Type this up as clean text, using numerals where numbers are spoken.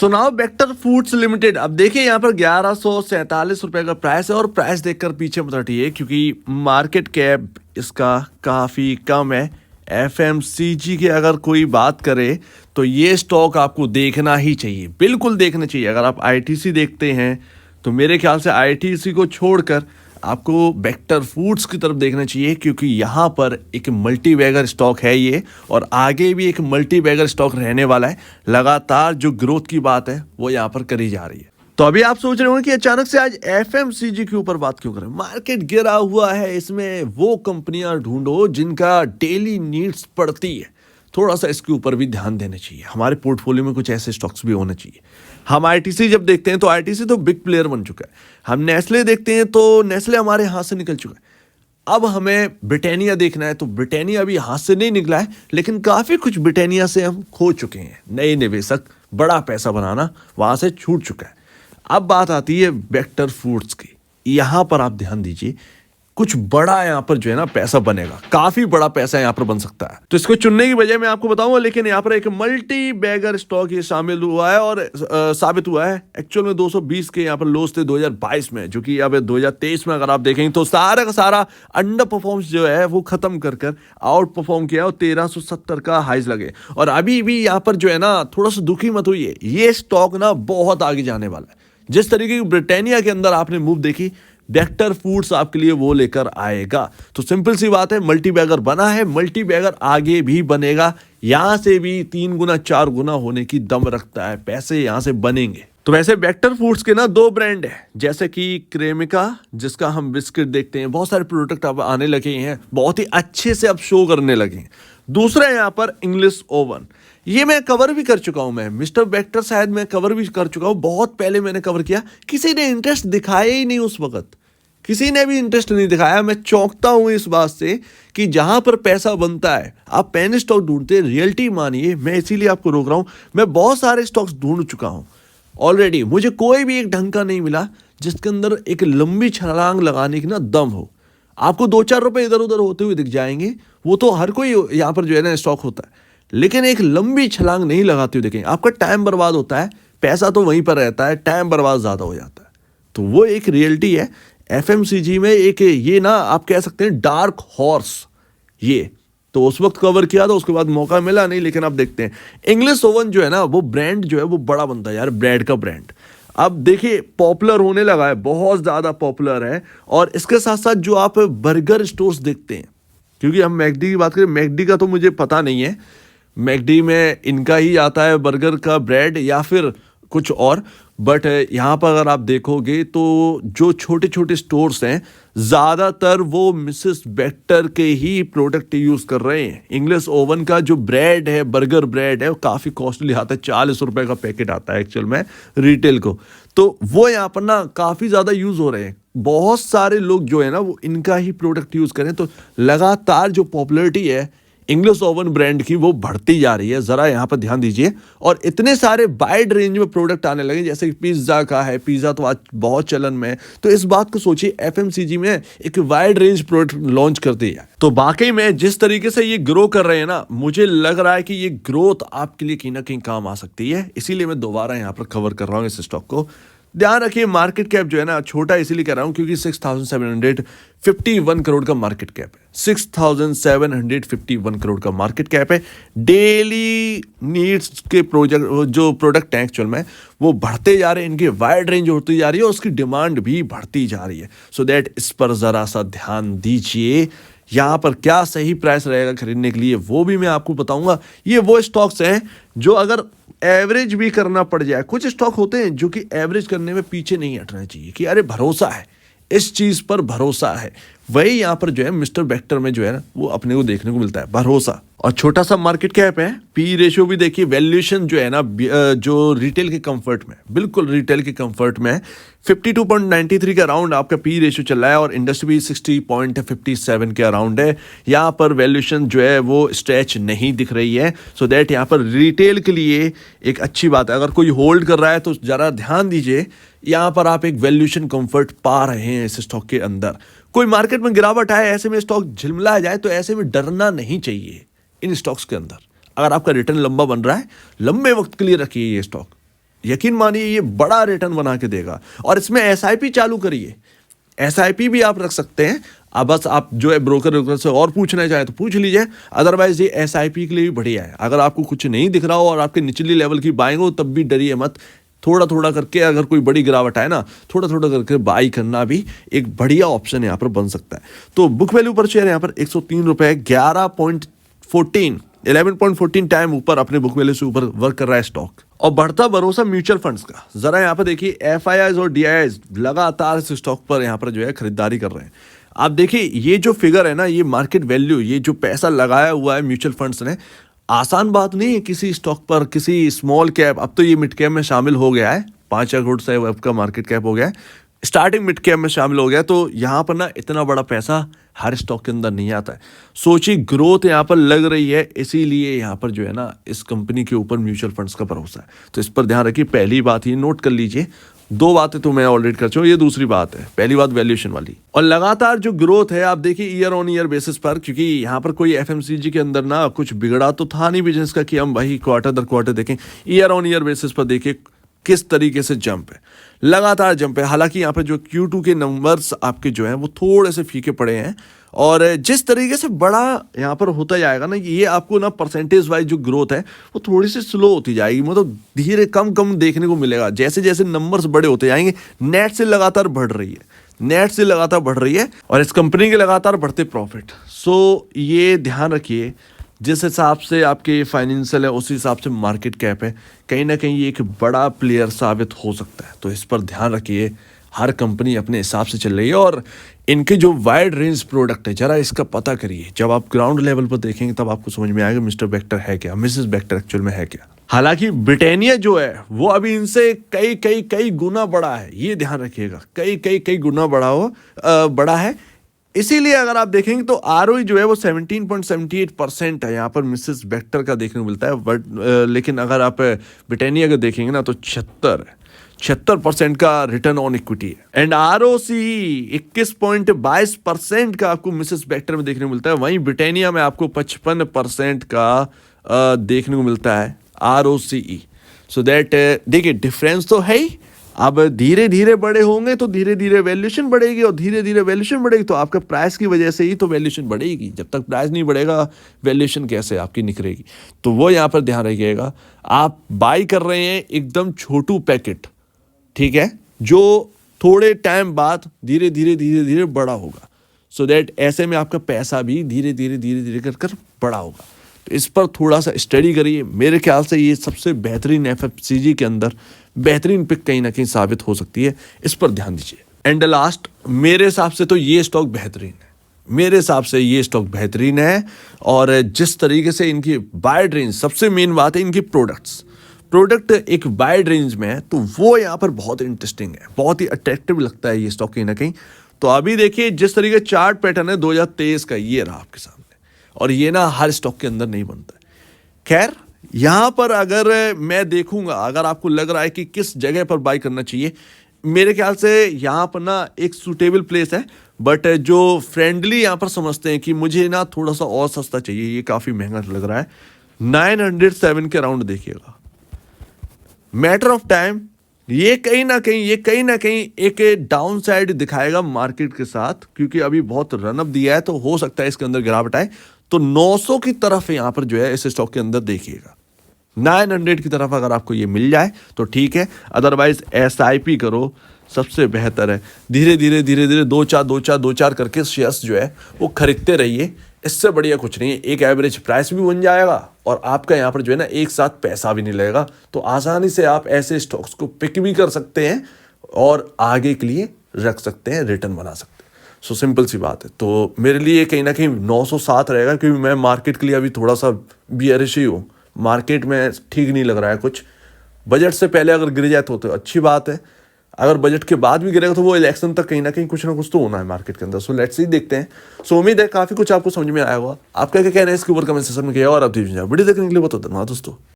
So now Bector foods limited, अब देखिए यहाँ पर 1147 रुपए का प्राइस है और प्राइस देखकर पीछे मत हटिए क्योंकि मार्केट कैप इसका काफ़ी कम है। एफएमसीजी की अगर कोई बात करे तो ये स्टॉक आपको देखना ही चाहिए, बिल्कुल देखना चाहिए। अगर आप आईटीसी देखते हैं तो मेरे ख्याल से आईटीसी को छोड़कर आपको बेक्टर फूड्स की तरफ देखना चाहिए क्योंकि यहाँ पर एक मल्टी बैगर स्टॉक है ये, और आगे भी एक मल्टी बैगर स्टॉक रहने वाला है। लगातार जो ग्रोथ की बात है वो यहाँ पर करी जा रही है। तो अभी आप सोच रहे होंगे कि अचानक से आज एफएमसीजी के ऊपर बात क्यों करें, मार्केट गिरा हुआ है, इसमें वो कंपनियां ढूंढो जिनका डेली नीड्स पड़ती है। थोड़ा सा इसके ऊपर भी ध्यान देना चाहिए। हमारे पोर्टफोलियो में कुछ ऐसे स्टॉक्स भी होने चाहिए। हम आईटीसी जब देखते हैं तो आईटीसी तो बिग प्लेयर बन चुका है। हम नेस्ले देखते हैं तो नेस्ले हमारे हाथ से निकल चुका है। अब हमें ब्रिटानिया देखना है तो ब्रिटानिया भी हाथ से नहीं निकला है, लेकिन काफ़ी कुछ ब्रिटानिया से हम खो चुके हैं। नए निवेशक, बड़ा पैसा बनाना वहाँ से छूट चुका है। अब बात आती है बेक्टर फूड्स की। यहाँ पर आप ध्यान दीजिए, कुछ बड़ा यहाँ पर जो है ना पैसा बनेगा, काफी बड़ा पैसा यहाँ पर बन सकता है। तो इसको चुनने की बजाय मैं आपको बताऊंगा, लेकिन यहाँ पर एक मल्टी बैगर स्टॉक ये शामिल हुआ है और साबित हुआ है। एक्चुअल में 220 के यहाँ पर लोस थे 2022 में, जो कि अब 2023 में अगर आप देखेंगे तो सारा का सारा अंडर परफॉर्मेंस जो है वो खत्म कर आउट परफॉर्म किया और 1370 का हाइज लगे। और अभी भी यहाँ पर जो है ना थोड़ा सा दुखी मत हुई है, ये स्टॉक ना बहुत आगे जाने वाला है। जिस तरीके की ब्रिटानिया के अंदर आपने मूव देखी, बेक्टर फूड्स आपके लिए वो लेकर आएगा। तो सिंपल सी बात है, मल्टी बैगर बना है, मल्टी बैगर आगे भी बनेगा। यहां से भी 3 गुना 4 गुना होने की दम रखता है, पैसे यहां से बनेंगे। तो वैसे बेक्टर फूड्स के ना 2 ब्रांड है, जैसे कि क्रेमिका जिसका हम बिस्किट देखते हैं, बहुत सारे प्रोडक्ट अब आने लगे हैं, बहुत ही अच्छे से अब शो करने लगे हैं। दूसरा यहाँ पर इंग्लिश ओवन, ये मैं कवर भी कर चुका हूं। मैं मिस्टर बेक्टर शायद मैं कवर भी कर चुका हूं, बहुत पहले मैंने कवर किया। किसी ने इंटरेस्ट दिखाया ही नहीं उस वक्त, किसी ने भी इंटरेस्ट नहीं दिखाया। मैं चौंकता हूं इस बात से कि जहां पर पैसा बनता है आप पेन स्टॉक ढूंढते हैं, रियलिटी मानिए। मैं इसीलिए आपको रोक रहा हूं। मैं बहुत सारे स्टॉक्स ढूंढ चुका हूं ऑलरेडी, मुझे कोई भी एक ढंग का नहीं मिला जिसके अंदर एक लंबी छलांग लगाने की ना दम हो। आपको 2-4 रुपए इधर उधर होते हुए दिख जाएंगे, वो तो हर कोई यहाँ पर जो है ना स्टॉक होता है, लेकिन एक लंबी छलांग नहीं लगाते हुए देखेंगे। आपका टाइम बर्बाद होता है, पैसा तो वहीं पर रहता है, टाइम बर्बाद ज़्यादा हो जाता है। तो वो एक रियलिटी है। एफएमसीजी में एक ये ना आप कह सकते हैं डार्क हॉर्स, ये तो उस वक्त कवर किया था, उसके बाद मौका मिला नहीं। लेकिन अब देखते हैं इंग्लिश ओवन जो है ना, वो ब्रांड जो है वो बड़ा बनता है यार, ब्रेड का ब्रांड। अब देखिए पॉपुलर होने लगा है, बहुत ज़्यादा पॉपुलर है। और इसके साथ साथ जो आप बर्गर स्टोर्स देखते हैं, क्योंकि हम मैकडी की बात करें, मैकडी का तो मुझे पता नहीं है, मैकडी में इनका ही आता है बर्गर का ब्रेड या फिर कुछ और। बट यहाँ पर अगर आप देखोगे तो जो छोटे छोटे स्टोर्स हैं, ज़्यादातर वो मिसेस बेक्टर के ही प्रोडक्ट यूज़ कर रहे हैं। इंग्लिश ओवन का जो ब्रेड है, बर्गर ब्रेड है, वो काफ़ी कॉस्टली आता है, 40 रुपए का पैकेट आता है एक्चुअल में रिटेल को। तो वो यहाँ पर ना काफ़ी ज़्यादा यूज़ हो रहे हैं। बहुत सारे लोग जो है ना वो इनका ही प्रोडक्ट यूज़ करें, तो लगातार जो पॉपुलैरिटी है इंग्लिश ओवन ब्रांड की वो बढ़ती जा रही है। ज़रा यहाँ पर ध्यान दीजिए। और इतने सारे वाइड रेंज में प्रोडक्ट आने लगे, जैसे कि पिज़्ज़ा का है, पिज़्ज़ा तो आज बहुत चलन में है। तो इस बात को सोचिए, एफएमसीजी में एक वाइड रेंज प्रोडक्ट लॉन्च कर दिया है। तो वाकई में जिस तरीके से ये ग्रो कर रहे हैं ना, मुझे लग रहा है कि ये ग्रोथ आपके लिए कहीं ना कहीं काम आ सकती है। इसीलिए मैं दोबारा यहाँ पर कवर कर रहा हूँ इस स्टॉक को। ध्यान रखिए मार्केट कैप जो है ना छोटा, इसीलिए कह रहा हूं क्योंकि 6751 करोड़ का मार्केट कैप है। 6751 करोड़ का मार्केट कैप है। डेली नीड्स के जो प्रोडक्ट हैं एक्चुअल में वो बढ़ते जा रहे हैं, इनकी वाइड रेंज होती जा रही है और उसकी डिमांड भी बढ़ती जा रही है। सो दैट इस पर ज़रा सा ध्यान दीजिए। यहाँ पर क्या सही प्राइस रहेगा खरीदने के लिए वो भी मैं आपको बताऊंगा। ये वो स्टॉक्स हैं जो अगर एवरेज भी करना पड़ जाए, कुछ स्टॉक होते हैं जो कि एवरेज करने में पीछे नहीं हटना चाहिए कि अरे भरोसा है, इस चीज़ पर भरोसा है। वही यहाँ पर जो है मिस्टर बेक्टर में जो है ना वो अपने को देखने को मिलता है, भरोसा। और छोटा सा मार्केट कैप है, पी रेशियो भी देखिए, वैल्यूएशन जो है ना जो रिटेल के कंफर्ट में, बिल्कुल रिटेल के कंफर्ट में 52.93 के अराउंड आपका पी रेशियो चल रहा है और इंडस्ट्री भी 60.57 के अराउंड है। यहाँ पर वैल्यूएशन जो है वो स्ट्रेच नहीं दिख रही है। सो दैट यहाँ पर रिटेल के लिए एक अच्छी बात है। अगर कोई होल्ड कर रहा है तो ज़रा ध्यान दीजिए, यहाँ पर आप एक वैल्यूएशन कंफर्ट पा रहे हैं इस स्टॉक के अंदर। कोई मार्केट में गिरावट आए, ऐसे में स्टॉक झिलमिला जाए, तो ऐसे में डरना नहीं चाहिए इन स्टॉक्स के अंदर। अगर आपका रिटर्न लंबा बन रहा है, लंबे वक्त के लिए रखिए ये स्टॉक। यकीन मानिए ये बड़ा रिटर्न बना के देगा। और इसमें एसआईपी चालू करिए, एसआईपी भी आप रख सकते हैं। अब बस आप जो है ब्रोकर से और पूछना चाहे तो पूछ लीजिए, अदरवाइज ये एसआईपी के लिए भी बढ़िया है। अगर आपको कुछ नहीं दिख रहा हो और आपके निचली लेवल की बाइंग हो तब भी डरिए मत, थोड़ा थोड़ा करके अगर कोई बड़ी गिरावट आए ना, थोड़ा थोड़ा करके बाई करना भी एक बढ़िया ऑप्शन यहाँ पर बन सकता है। तो बुक वैल्यू पर शेयर यहाँ पर 103 रुपये, 11.14 टाइम ऊपर अपने बुक वैल्यू से ऊपर वर्क कर रहा है स्टॉक। और बढ़ता भरोसा म्यूचुअल फंड्स का, जरा यहाँ पर देखिए एफआईआईज और डीआईआईज लगातार इस स्टॉक पर यहाँ पर जो है खरीदारी कर रहे हैं। आप देखिए ये जो फिगर है ना, ये मार्केट वैल्यू, ये जो पैसा लगाया हुआ है म्यूचुअल फंड्स ने, आसान बात नहीं है किसी स्टॉक पर, किसी स्मॉल कैप, अब तो ये मिड कैप में शामिल हो गया है, 5 करोड़ से अब का मार्केट कैप हो गया है, स्टार्टिंग मिड कैप में शामिल हो गया। तो यहाँ पर ना इतना बड़ा पैसा हर स्टॉक के अंदर नहीं आता है। सोचिए ग्रोथ यहाँ पर लग रही है, इसीलिए यहाँ पर जो है ना इस कंपनी के ऊपर म्यूचुअल फंड्स का भरोसा है। तो इस पर ध्यान रखिए। पहली बात ये नोट कर लीजिए, 2 बातें तो मैं ऑलरेडी कर चुका हूँ, ये दूसरी बात है। पहली बात वैल्यूएशन वाली, और लगातार जो ग्रोथ है आप देखिए ईयर ऑन ईयर बेसिस पर, क्योंकि यहाँ पर कोई एफएमसीजी के अंदर ना कुछ बिगड़ा तो था नहीं बिजनेस का कि हम वही क्वार्टर दर क्वार्टर देखें। ईयर ऑन ईयर बेसिस पर देखिए किस तरीके से जंप है, लगातार जंप है। हालांकि यहाँ पर जो Q2 के नंबर्स आपके जो हैं वो थोड़े से फीके पड़े हैं, और जिस तरीके से बड़ा यहाँ पर होता जाएगा ना, ये आपको ना परसेंटेज वाइज जो ग्रोथ है वो थोड़ी सी स्लो होती जाएगी, मतलब धीरे कम कम देखने को मिलेगा। जैसे जैसे नंबर्स बड़े होते जाएंगे, नेट से लगातार बढ़ रही है, नेट से लगातार बढ़ रही है, और इस कंपनी के लगातार बढ़ते प्रॉफिट। सो ये ध्यान रखिए, जिस हिसाब से आपके फाइनेंशियल है उसी हिसाब से मार्केट कैप है, कहीं ना कहीं ये एक बड़ा प्लेयर साबित हो सकता है। तो इस पर ध्यान रखिए। हर कंपनी अपने हिसाब से चल रही है, और इनके जो वाइड रेंज प्रोडक्ट है जरा इसका पता करिए। जब आप ग्राउंड लेवल पर देखेंगे तब आपको समझ में आएगा मिस्टर बेक्टर है क्या, मिसेस बेक्टर एक्चुअल में है क्या। हालांकि ब्रिटानिया जो है वो अभी इनसे कई कई कई गुना बड़ा है, ये ध्यान रखिएगा, कई कई कई गुना बड़ा है। इसीलिए अगर आप देखेंगे तो आरओई जो है वो 17.78% है यहाँ पर मिसेस बेक्टर का देखने को मिलता है, बट लेकिन अगर आप ब्रिटानिया का देखेंगे ना तो 76% का रिटर्न ऑन इक्विटी है। एंड आरओसी 21.22% का आपको मिसेस बेक्टर में देखने को मिलता है, वहीं ब्रिटानिया में आपको 55% का देखने को मिलता है आरओसीई। सो दैट देखिए डिफरेंस तो है ही। अब धीरे धीरे बड़े होंगे तो धीरे धीरे वैल्यूएशन बढ़ेगी, और धीरे धीरे वैल्यूएशन बढ़ेगी तो आपका प्राइस की वजह से ही तो वैल्यूएशन बढ़ेगी। जब तक प्राइस नहीं बढ़ेगा वैल्यूएशन कैसे आपकी निखरेगी। तो वो यहाँ पर ध्यान रखिएगा। आप बाई कर रहे हैं एकदम छोटू पैकेट, ठीक है, जो थोड़े टाइम बाद धीरे धीरे बड़ा होगा। सो दैट ऐसे में आपका पैसा भी धीरे धीरे कर बड़ा होगा। तो इस पर थोड़ा सा स्टडी करिए। मेरे ख्याल से ये सबसे बेहतरीन एफएमसीजी के अंदर बेहतरीन पिक कहीं ना कहीं साबित हो सकती है, इस पर ध्यान दीजिए। एंड लास्ट, मेरे हिसाब से तो ये स्टॉक बेहतरीन है, मेरे हिसाब से ये स्टॉक बेहतरीन है। और जिस तरीके से इनकी वाइड रेंज, सबसे मेन बात है इनकी प्रोडक्ट एक वाइड रेंज में है, तो वो यहाँ पर बहुत इंटरेस्टिंग है, बहुत ही अट्रैक्टिव लगता है ये स्टॉक कहीं ना कहीं। तो अभी देखिए जिस तरीके चार्ट पैटर्न है 2023 का, ये रहा आपके सामने, और ये ना हर स्टॉक के अंदर नहीं बनता है। खैर यहाँ पर अगर मैं देखूंगा, अगर आपको लग रहा है कि किस जगह पर बाई करना चाहिए, मेरे ख्याल से यहाँ पर ना एक सूटेबल प्लेस है, बट जो फ्रेंडली यहाँ पर समझते हैं कि मुझे ना थोड़ा सा और सस्ता चाहिए, ये काफ़ी महंगा लग रहा है, 907 के राउंड देखिएगा। मैटर ऑफ टाइम ये कहीं ना कहीं एक डाउन साइड दिखाएगा मार्केट के साथ, क्योंकि अभी बहुत रनअप दिया है, तो हो सकता है इसके अंदर गिरावट आए। तो 900 की तरफ यहाँ पर जो है इस स्टॉक के अंदर देखिएगा, 900 की तरफ अगर आपको ये मिल जाए तो ठीक है, अदरवाइज एसआईपी करो, सबसे बेहतर है। धीरे धीरे 2-4 करके शेयर्स जो है वो खरीदते रहिए, इससे बढ़िया कुछ नहीं है। एक एवरेज प्राइस भी बन जाएगा और आपका यहाँ पर जो है ना एक साथ पैसा भी नहीं लगेगा, तो आसानी से आप ऐसे स्टॉक्स को पिक भी कर सकते हैं और आगे के लिए रख सकते हैं, रिटर्न बना सकते हैं। सो सिंपल सी बात है। तो मेरे लिए कहीं ना कहीं 907 रहेगा, क्योंकि मैं मार्केट के लिए अभी थोड़ा सा बियरिश ही हूँ, मार्केट में ठीक नहीं लग रहा है कुछ। बजट से पहले अगर गिर जाए तो अच्छी बात है, अगर बजट के बाद भी गिरेगा तो वो इलेक्शन तक कहीं ना कहीं कुछ ना कुछ तो होना है मार्केट के अंदर। सो लेट्स सी, देखते हैं। सो उम्मीद है काफ़ी कुछ आपको समझ में आया होगा। आपका क्या कहना है इसके ऊपर कमेंट सेक्शन में किया, और आप वीडियो देखने के लिए बहुत धन्यवाद दोस्तों।